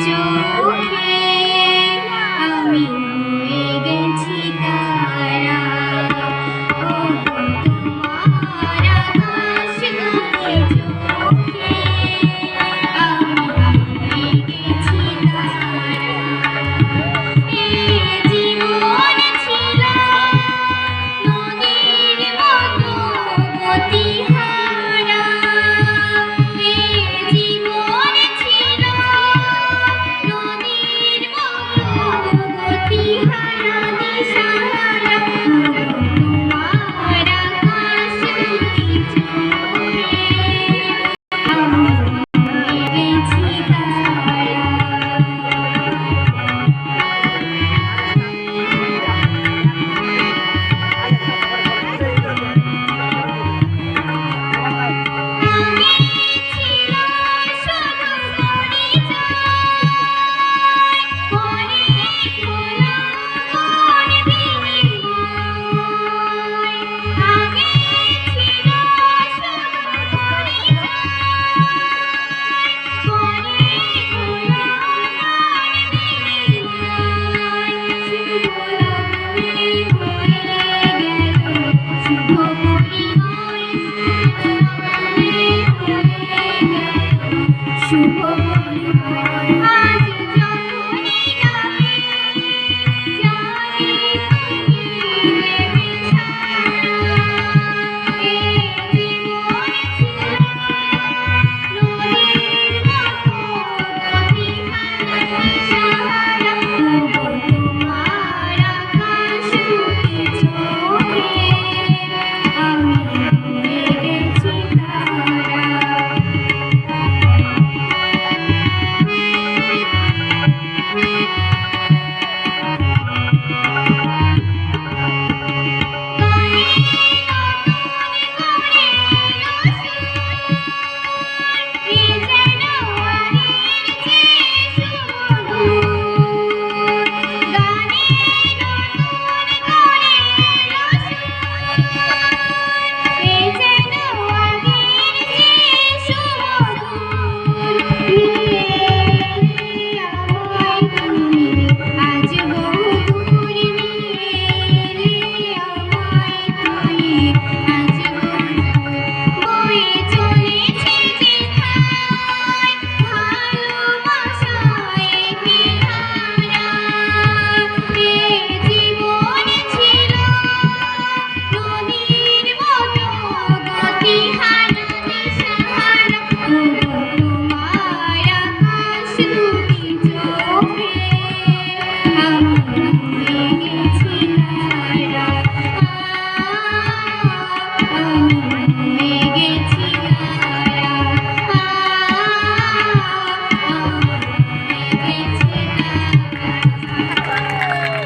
চোখে আমি হয়ে গেছি তারা, ও তোমার আকাশ দুটি চোখে আমি হয়ে গেছি তারা। এ জীবন ছিল নদীর মতো গতিহারা, এ জীবন ছিল নদীর মতো গতিহারা দিশাহারা, তোমার আকাশ দুটি চোখে আমি হয়ে গেছি তারা। শুভ পরিণয় আজ যখনই ডাকে জানি তুমি দেবে সাড়া, এ জীবন ছিল নদীর মতো গতিহারা দিশাহারা, ওগো তোমার আকাশ দুটি চোখে আমি